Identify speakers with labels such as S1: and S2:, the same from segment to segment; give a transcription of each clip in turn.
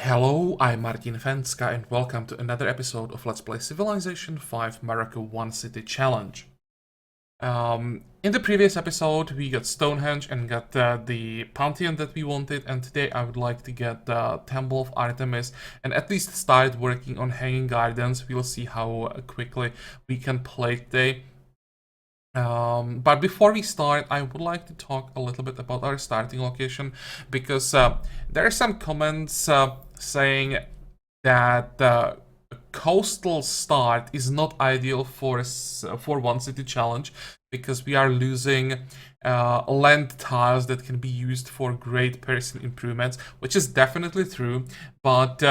S1: Hello, I'm Martin Fencka and welcome to another episode of Let's Play Civilization 5 Morocco One City Challenge. In the previous episode we got Stonehenge and got the Pantheon that we wanted, and today I would like to get the Temple of Artemis and at least start working on Hanging Gardens. We'll see how quickly we can play today. But before we start, I would like to talk a little bit about our starting location, because there are some comments saying that the coastal start is not ideal for one city challenge, because we are losing land tiles that can be used for great person improvements, which is definitely true, but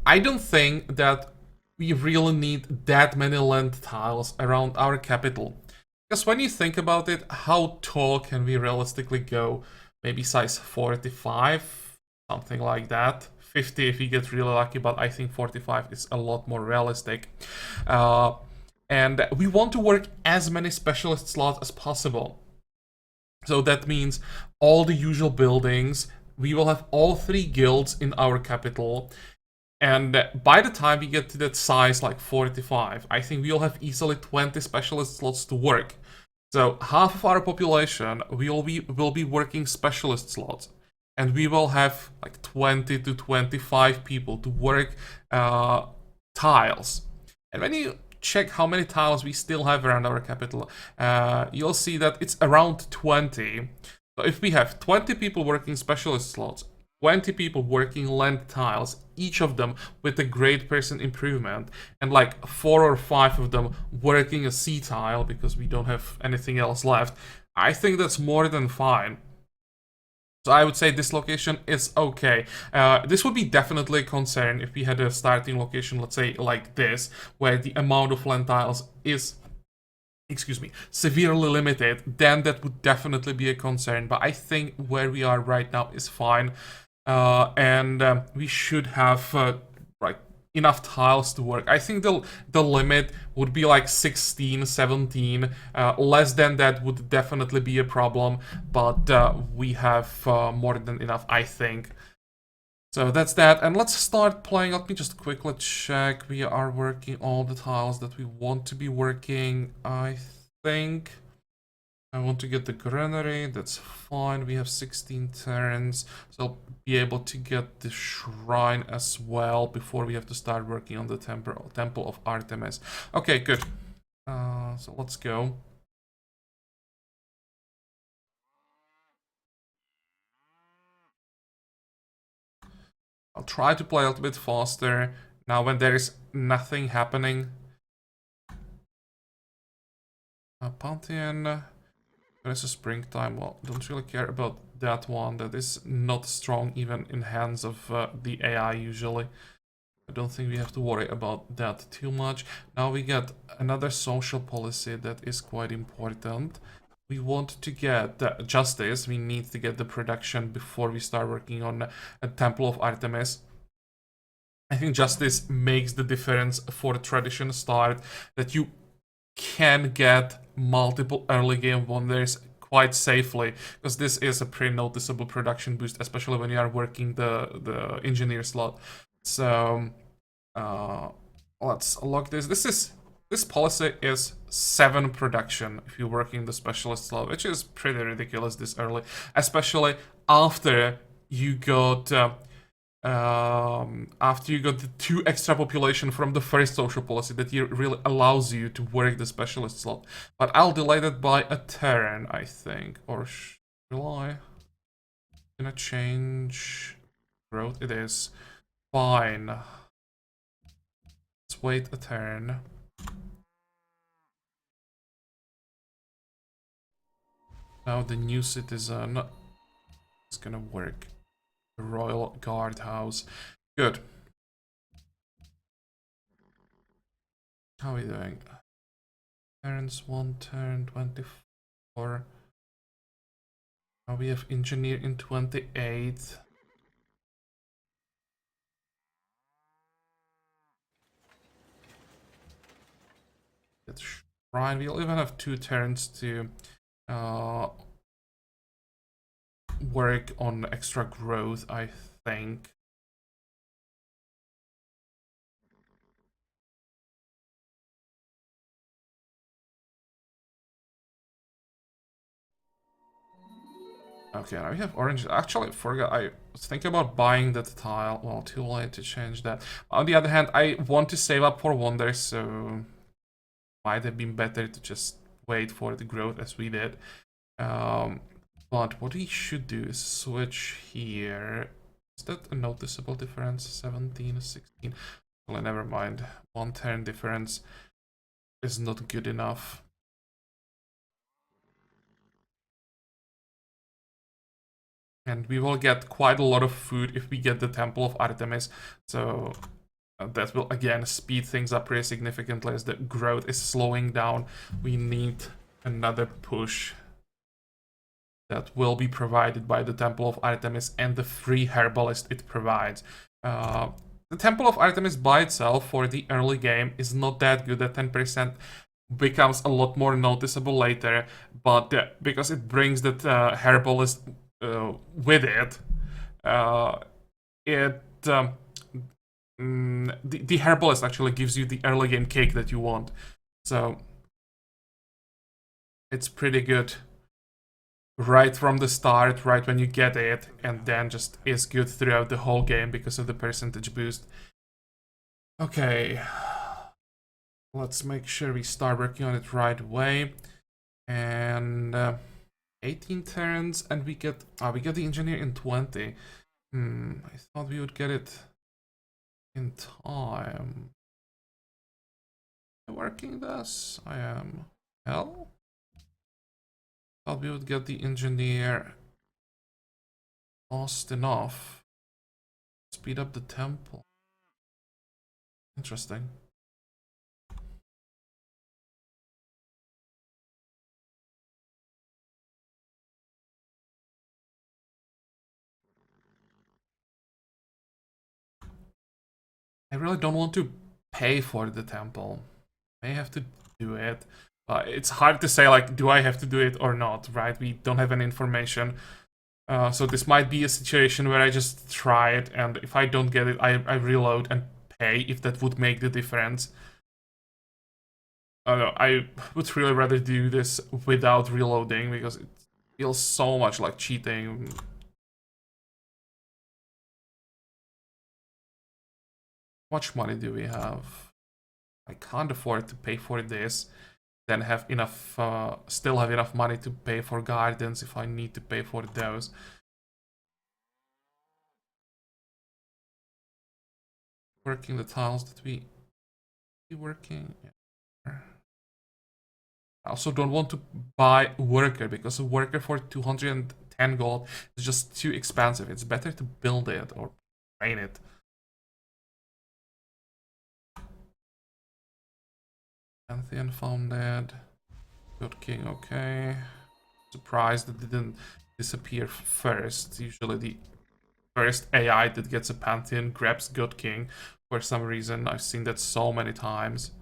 S1: I don't think that we really need that many land tiles around our capital. Because when you think about it, how tall can we realistically go? Maybe size 45, something like that. 50 if you get really lucky, but I think 45 is a lot more realistic. And we want to work as many specialist slots as possible. So that means all the usual buildings. We will have all 3 guilds in our capital. And by the time we get to that size, like 45, I think we'll have easily 20 specialist slots to work. So half of our population will be working specialist slots, and we will have like 20 to 25 people to work tiles. And when you check how many tiles we still have around our capital, you'll see that it's around 20. So if we have 20 people working specialist slots, 20 people working land tiles, each of them with a great person improvement, and like 4 or 5 of them working a sea tile because we don't have anything else left, I think that's more than fine. So I would say this location is okay. This would be definitely a concern if we had a starting location, let's say like this, where the amount of land tiles is, severely limited. Then that would definitely be a concern. But I think where we are right now is fine. And we should have enough tiles to work. I think the limit would be like 16, 17. Less than that would definitely be a problem, but we have more than enough, I think. So that's that, and let's start playing. Let me just quickly check. We are working all the tiles that we want to be working, I think. I want to get the granary, that's fine. We have 16 turns, so I'll be able to get the shrine as well before we have to start working on the temple of Artemis. Okay, good. So let's go. I'll try to play a little bit faster now when there is nothing happening. Pantheon. It's a springtime. Well, don't really care about that one. That is not strong even in hands of the AI usually. I don't think we have to worry about that too much. Now we get another social policy that is quite important. We want to get justice. We need to get the production before we start working on a Temple of Artemis. I think justice makes the difference for the tradition start, that you can get multiple early game wonders quite safely, because this is a pretty noticeable production boost, especially when you are working the engineer slot. So let's lock this. This policy is 7 production if you're working the specialist slot, which is pretty ridiculous this early, especially after you got the 2 extra population from the first social policy that really allows you to work the specialist slot. But I'll delay that by a turn, I think. Or shall I? Gonna change growth? It is. Fine. Let's wait a turn. Now the new citizen is gonna work. Royal Guardhouse. Good. How are we doing? Turns 1 turn 24. Now we have engineer in 28. That's shrine. We'll even have 2 turns to work on extra growth, I think. Okay, now we have orange. Actually, I forgot. I was thinking about buying that tile. Well, too late to change that. On the other hand, I want to save up for wonders, so might have been better to just wait for the growth as we did. But what we should do is switch here. Is that a noticeable difference? 17, 16. Well, never mind. 1 turn difference is not good enough. And we will get quite a lot of food if we get the Temple of Artemis. So that will again speed things up pretty significantly as the growth is slowing down. We need another push that will be provided by the Temple of Artemis and the free herbalist it provides. The Temple of Artemis by itself for the early game is not that good. At 10% becomes a lot more noticeable later, but because it brings that herbalist with it, the herbalist actually gives you the early game cake that you want. So it's pretty good right from the start, right when you get it, and then just is good throughout the whole game because of the percentage boost. Okay, let's make sure we start working on it right away. And 18 turns, and we get the engineer in 20. I thought we would get it in time. Am I working this? I am. Hell? Thought we would get the engineer fast enough. Speed up the temple. Interesting. I really don't want to pay for the temple. I may have to do it. It's hard to say, like, do I have to do it or not, right? We don't have any information. So this might be a situation where I just try it, and if I don't get it, I reload and pay, if that would make the difference. I would really rather do this without reloading, because it feels so much like cheating. How much money do we have? I can't afford to pay for this, then have enough, still have enough money to pay for gardens if I need to pay for those. Working the tiles that we be working. Yeah. I also don't want to buy worker, because a worker for 210 gold is just too expensive. It's better to build it or train it. Pantheon founded. Good king, okay. Surprised that it didn't disappear first. Usually the first AI that gets a Pantheon grabs God King for some reason. I've seen that so many times.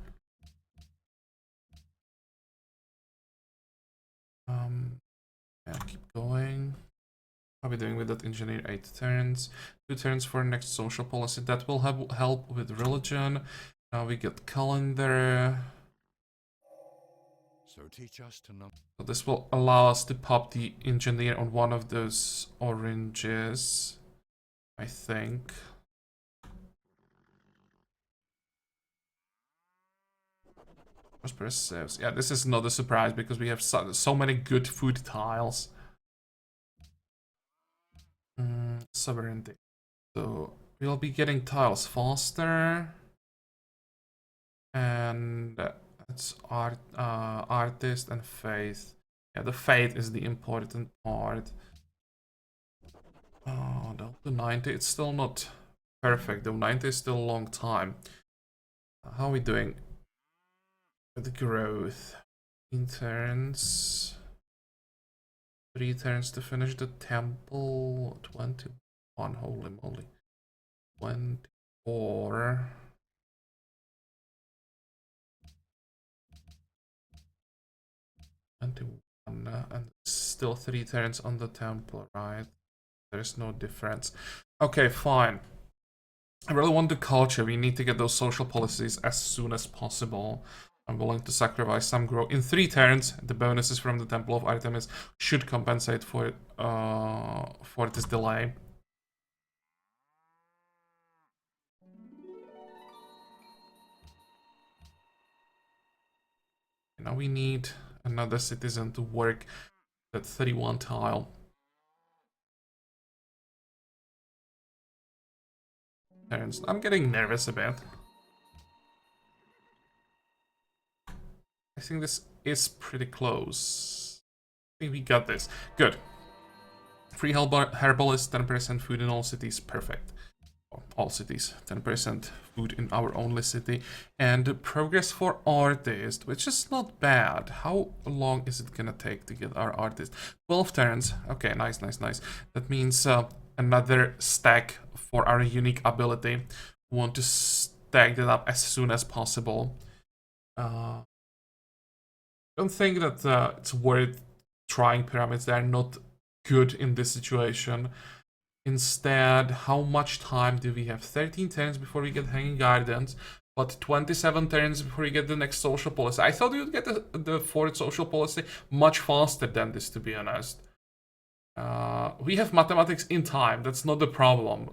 S1: Yeah, keep going. How are we doing with that engineer? 8 turns. 2 turns for next social policy. That will help with religion. Now we get calendar.
S2: So teach us to know.
S1: So this will allow us to pop the engineer on one of those oranges, I think. Prosperous saves. Yeah, this is not a surprise because we have so many good food tiles. Sovereignty. So we'll be getting tiles faster. And it's artist and faith. Yeah, the faith is the important part. Oh, the 90, it's still not perfect. The 90 is still a long time. How are we doing with the growth? 15 turns. 3 turns to finish the temple. 21, holy moly. 24. 21, and still 3 turns on the temple, right? There's no difference. Okay, fine. I really want the culture. We need to get those social policies as soon as possible. I'm willing to sacrifice some growth. In 3 turns, the bonuses from the Temple of Artemis should compensate for this delay. Now we need another citizen to work that 31 tile. Turns. I'm getting nervous a bit. I think this is pretty close. I think we got this. Good. Free herbalist, 10% food in all cities. Perfect. All cities, 10% food in our only city. And progress for artist, which is not bad. How long is it gonna take to get our artist? 12 turns. Okay, nice. That means another stack for our unique ability. We want to stack that up as soon as possible. I don't think that it's worth trying pyramids. They're not good in this situation. Instead, how much time do we have? 13 turns before we get Hanging Gardens, but 27 turns before we get the next social policy. I thought we would get the fourth social policy much faster than this, to be honest. We have mathematics in time, that's not the problem.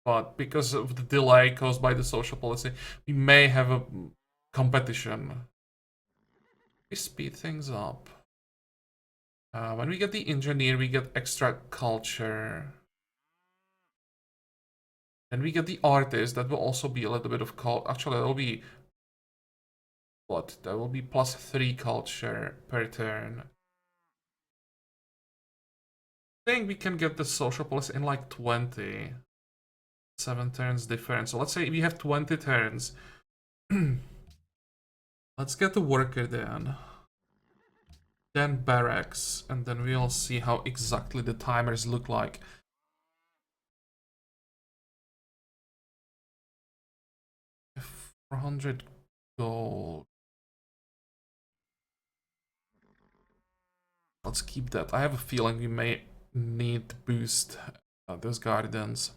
S1: But because of the delay caused by the social policy, we may have a competition. We speed things up. When we get the engineer, we get extra culture. And we get the artist, that will also be a little bit of culture. Actually, that will be... What? That will be +3 culture per turn. I think we can get the social policy in like 20. 7 turns difference. So let's say we have 20 turns. Let's get the worker then barracks, and then we'll see how exactly the timers look like. 400 gold. Let's keep that. I have a feeling we may need to boost those gardens.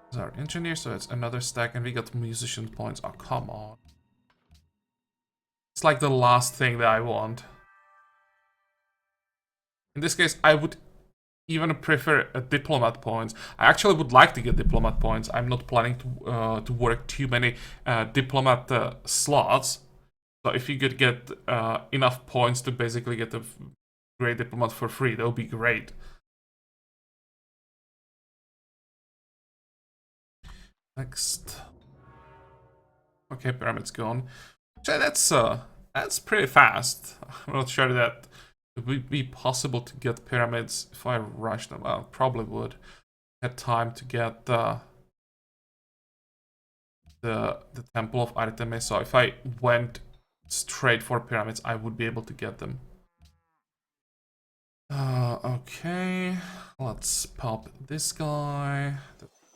S1: This is our engineer, so it's another stack, and we got musician points. Oh, come on. It's like the last thing that I want. In this case, I would even prefer a diplomat points. I actually would like to get diplomat points. I'm not planning to work too many diplomat slots. So if you could get enough points to basically get a great diplomat for free, that would be great. Next. Okay, pyramid's gone. So that's pretty fast. I'm not sure that it would be possible to get pyramids if I rush them. Well, probably would. Had time to get the Temple of Artemis. So if I went straight for pyramids, I would be able to get them. Okay, let's pop this guy.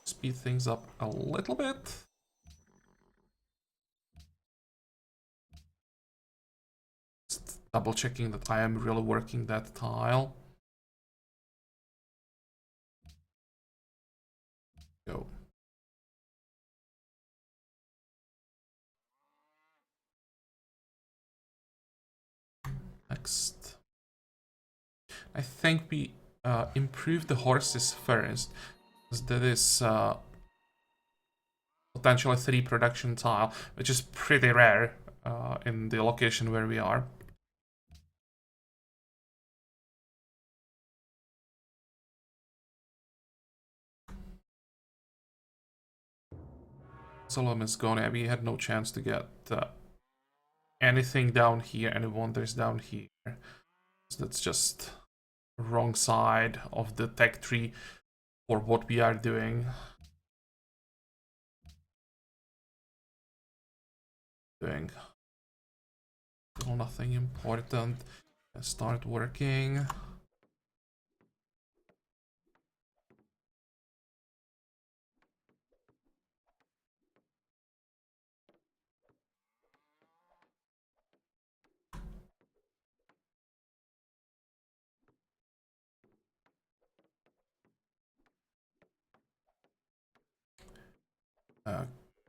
S1: Speed things up a little bit. Just double checking that I am really working that tile. Go. Next. I think we improve the horses first, because that is potentially 3 production tile, which is pretty rare in the location where we are. Solomon is gone. Yeah, we had no chance to get anything down here, any wonders down here. So that's just wrong side of the tech tree for what we are doing. Still nothing important. Let's start working.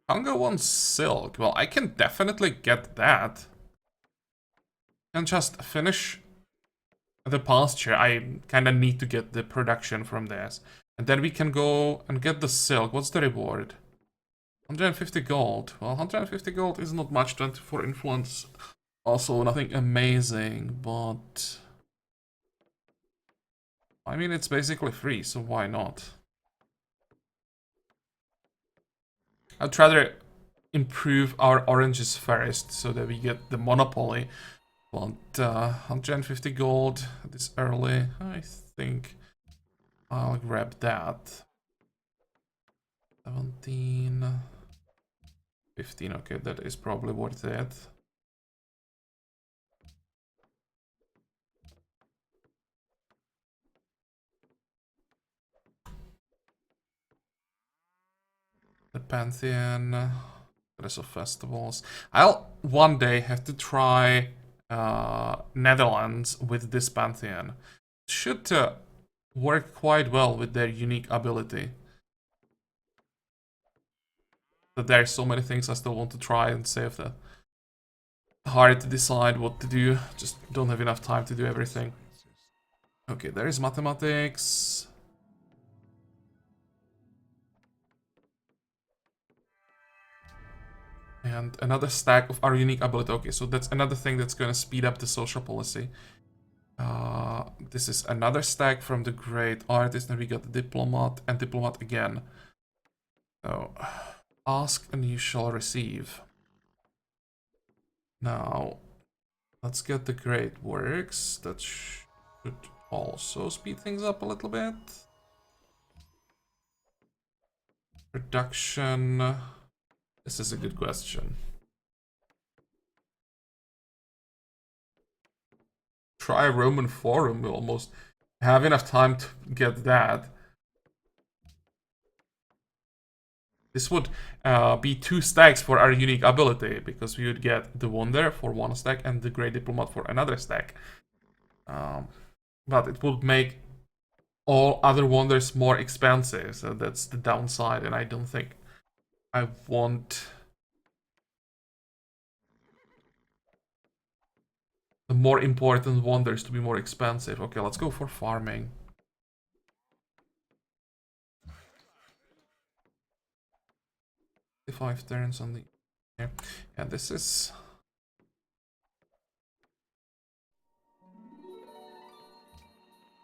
S1: Congo wants silk. Well, I can definitely get that. And just finish the pasture. I kind of need to get the production from this. And then we can go and get the silk. What's the reward? 150 gold. Well, 150 gold is not much. 24 influence. Also, nothing amazing, but... I mean, it's basically free, so why not? I'd rather improve our oranges first, so that we get the monopoly. But 150 gold this early, I think I'll grab that. 17... 15, okay, that is probably worth it. The Pantheon, Dress of Festivals. I'll one day have to try Netherlands with this Pantheon. It should work quite well with their unique ability. But there are so many things I still want to try and save the hard to decide what to do. Just don't have enough time to do everything. Okay, there is mathematics. And another stack of our unique ability. Okay, so that's another thing that's going to speed up the social policy. This is another stack from the great artist. And we got the diplomat and diplomat again. So, ask and you shall receive. Now, let's get the great works. That should also speed things up a little bit. Production. This is a good question. Try Roman Forum. We'll almost have enough time to get that. This would be 2 stacks for our unique ability, because we would get the Wonder for 1 stack and the Great Diplomat for another stack. But it would make all other wonders more expensive, so that's the downside, and I don't think I want the more important wonders to be more expensive. Okay, let's go for farming. Five turns on the... Yeah, this is...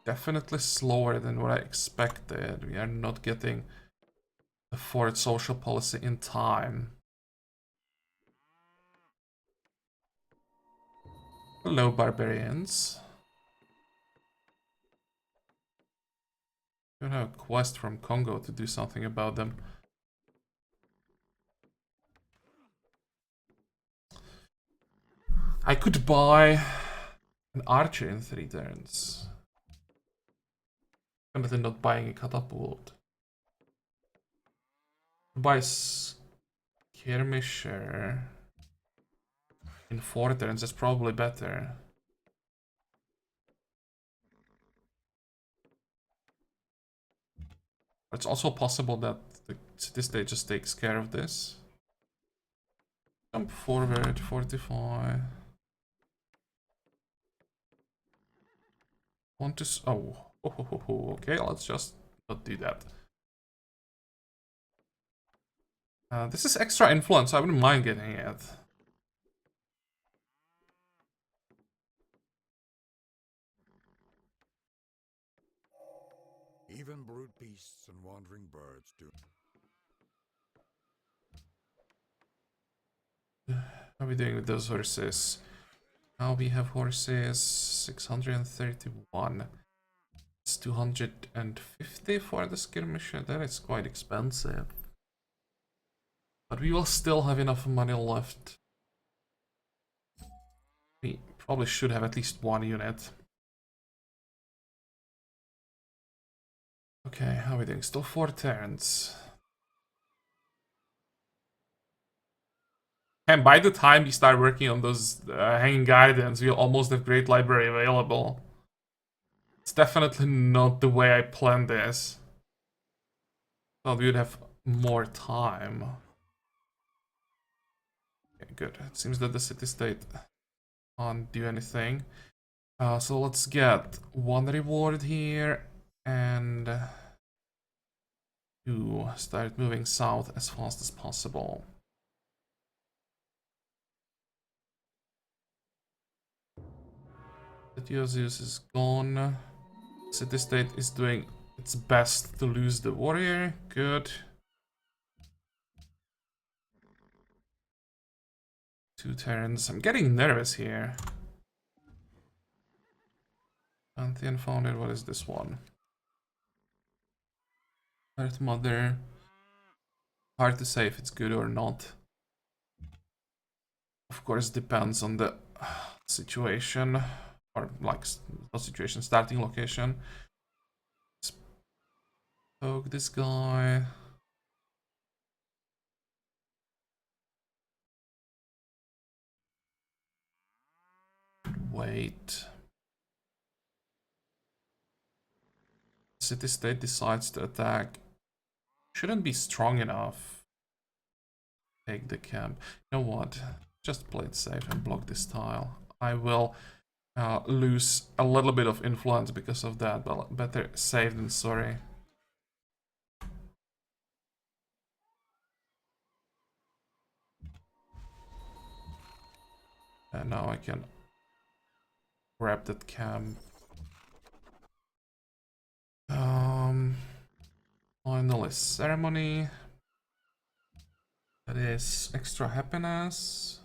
S1: definitely slower than what I expected. We are not getting the fourth social policy in time. Hello, barbarians. We have a quest from Congo to do something about them. I could buy an archer in 3 turns. I'm definitely not buying a catapult. Buy skirmisher in 4 turns, that's probably better. It's also possible that the city state just takes care of this. Jump forward, fortify. Want to... okay, let's just not do that. This is extra influence, so I wouldn't mind getting it.
S2: Even brute beasts and wandering birds do.
S1: How are we doing with those horses? Now we have horses 631. It's 250 for the skirmisher. That is quite expensive. But we will still have enough money left. We probably should have at least 1 unit. Okay, how are we doing? Still 4 turns. And by the time we start working on those hanging gardens, we'll almost have Great Library available. It's definitely not the way I planned this. Thought we would have more time. good. It seems that the city-state can't do anything. So let's get one reward here and to start moving south as fast as possible. The Theozeus is gone. City-state is doing its best to lose the warrior. Good. 2 turns. I'm getting nervous here. Pantheon founded. What is this one? Earth Mother. Hard to say if it's good or not. Of course, depends on the situation. Or, like, not situation, starting location. Let's poke this guy. Wait. City-state decides to attack. Shouldn't be strong enough. Take the camp. You know what? Just play it safe and block this tile. I will lose a little bit of influence because of that, but better safe than sorry. And now I can grab that camp. Finally, ceremony. That is extra happiness.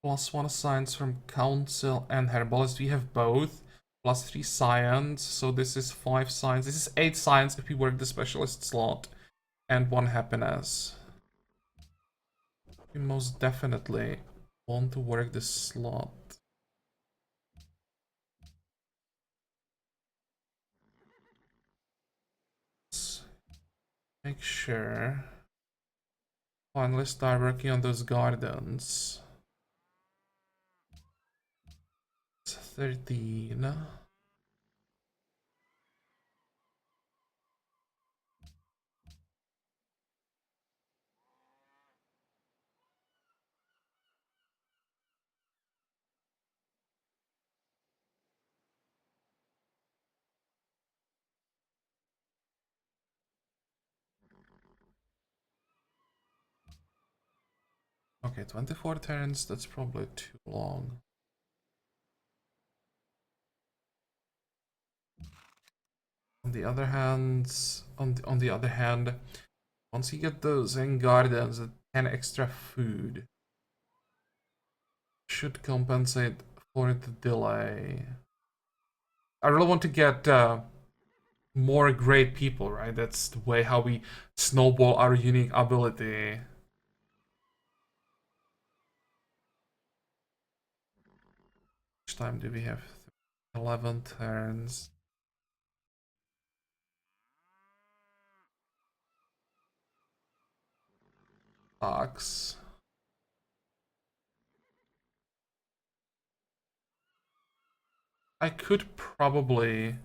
S1: +1 science from council and herbalist. We have both. +3 science. So this is 5 science. This is 8 science if we work the specialist slot. And 1 happiness. We most definitely want to work this slot. Let's make sure. Finally start working on those gardens. It's 13. Okay, 24 turns, that's probably too long. On the other hand, once you get those in gardens, 10 extra food should compensate for the delay. I really want to get more great people, right? That's the way how we snowball our unique ability. Which time do we have? 11 turns. Sucks. I could probably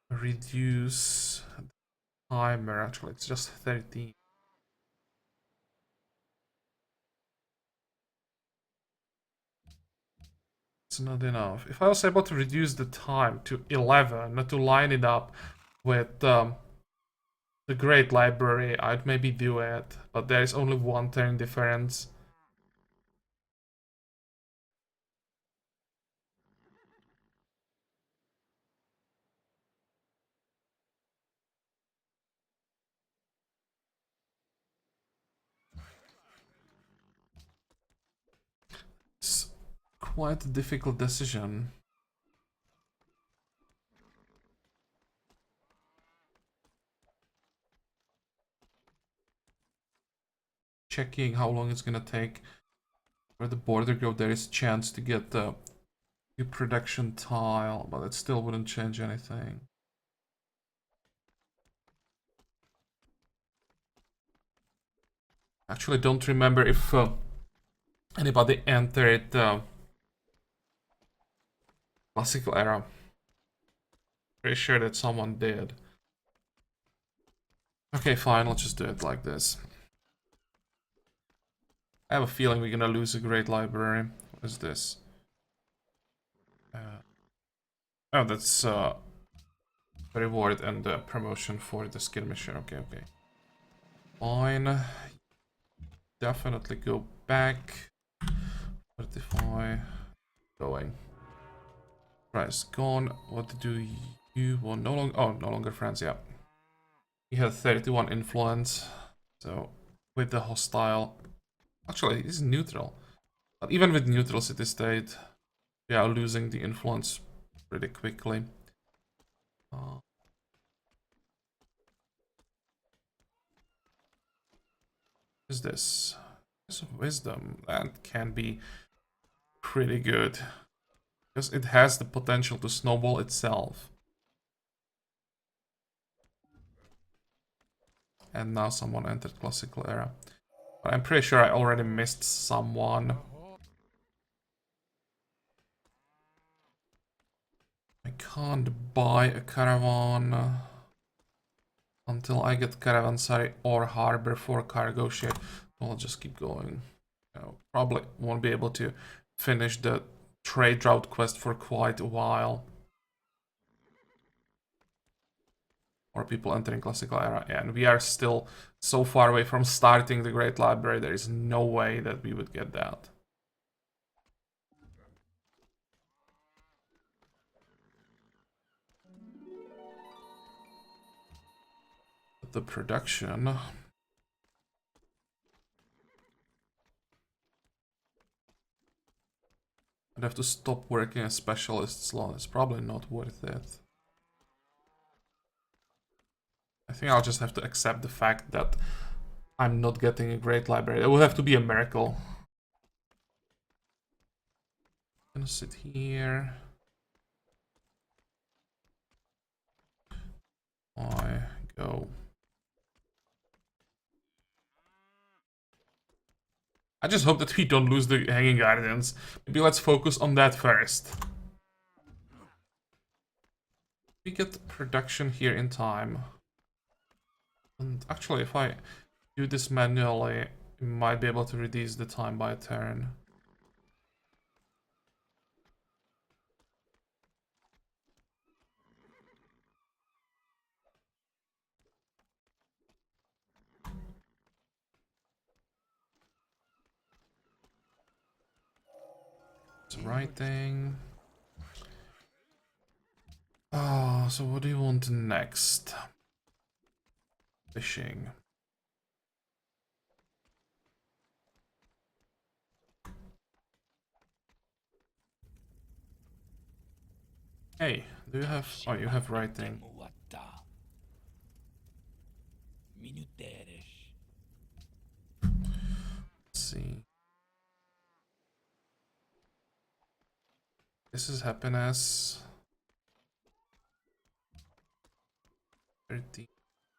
S1: reduce the timer. Actually, it's just 13. It's not enough. If I was able to reduce the time to 11, not to line it up with the Great Library, I'd maybe do it. But there is only 1 turn difference. It's quite a difficult decision. Checking how long it's gonna take for the border growth. There is a chance to get the new production tile, but it still wouldn't change anything. Actually, don't remember if anybody entered classical era. Pretty sure that someone did. Okay, fine, let's just do it like this. I have a feeling we're gonna lose a great library. What is this? Oh, that's a reward and a promotion for the skirmisher. Okay, okay. Fine. Definitely go back. Fortify. Going. Price gone. What do you want? No longer. Oh, no longer friends. Yeah. He had 31 influence. So with the hostile. Actually, he's neutral. But even with neutral city state, we are losing the influence pretty quickly. Is this? This wisdom that can be pretty good because it has the potential to snowball itself. And now someone entered classical era. But I'm pretty sure I already missed someone. I can't buy a caravan until I get caravanserai or harbor for cargo ship. I'll just keep going. Probably won't be able to finish the trade route quest for quite a while. Or people entering classical era, and we are still so far away from starting the Great Library, there is no way that we would get that. But the production... I'd have to stop working as specialist slot, it's probably not worth it. I think I'll just have to accept the fact that I'm not getting a Great Library. It would have to be a miracle. I'm gonna sit here. I go. I just hope that we don't lose the Hanging Guardians. Maybe let's focus on that first. We get production here in time. And actually, if I do this manually, I might be able to reduce the time by a turn. It's writing. Oh, so what do you want next? Fishing. Hey, do you have... Oh, you have writing. Let's see. This is happiness. 30.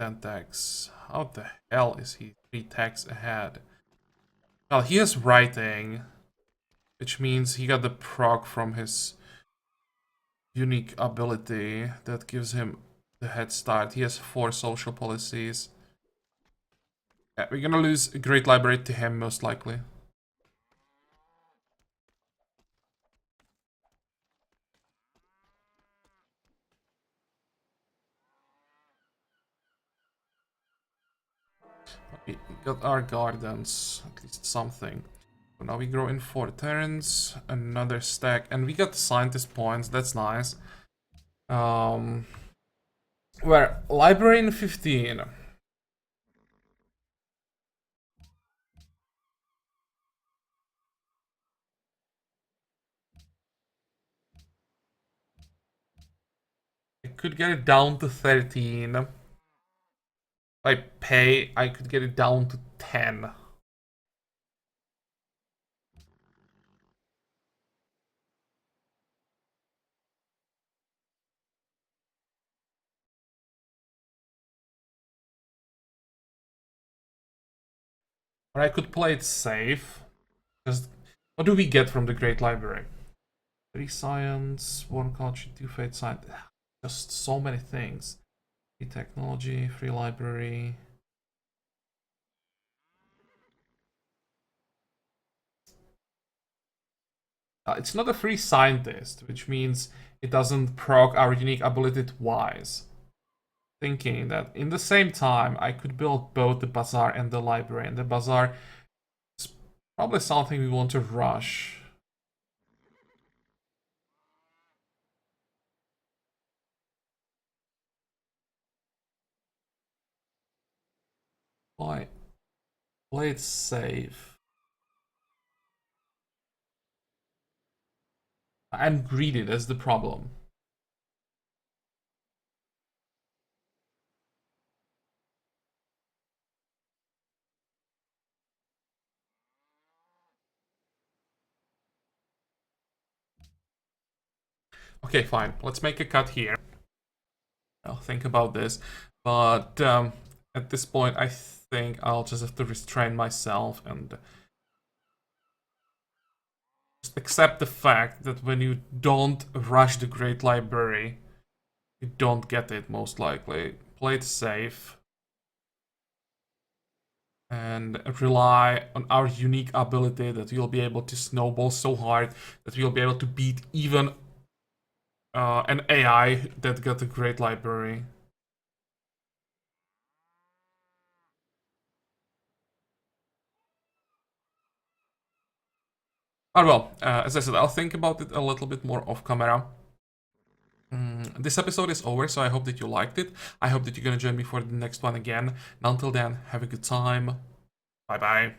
S1: 10 tax. How the hell is he 3 tax ahead? Well, he has writing, which means he got the proc from his unique ability that gives him the head start. He has 4 social policies. Yeah, we're gonna lose a Great Library to him, most likely. We got our gardens, at least something. So now we grow in 4 turns, another stack, and we got scientist points, that's nice. We're library in 15. I could get it down to 13. If I pay, I could get it down to 10. Or I could play it safe. Just what do we get from the Great Library? 3 science, 1 culture, 2 fate science. Just so many things. Free technology, free library. It's not a free scientist, which means it doesn't proc our unique ability twice. Thinking that in the same time, I could build both the bazaar and the library, and the bazaar is probably something we want to rush. Why? Play it safe. I'm greedy, that's the problem. Okay, fine. Let's make a cut here. I'll think about this. But at this point, I think I'll just have to restrain myself and just accept the fact that when you don't rush the Great Library, you don't get it, most likely. Play it safe. And rely on our unique ability that we'll be able to snowball so hard that we'll be able to beat even an AI that got a Great Library. Oh well, as I said, I'll think about it a little bit more off camera. This episode is over, so I hope that you liked it. I hope that you're gonna join me for the next one again. And until then, have a good time. Bye bye.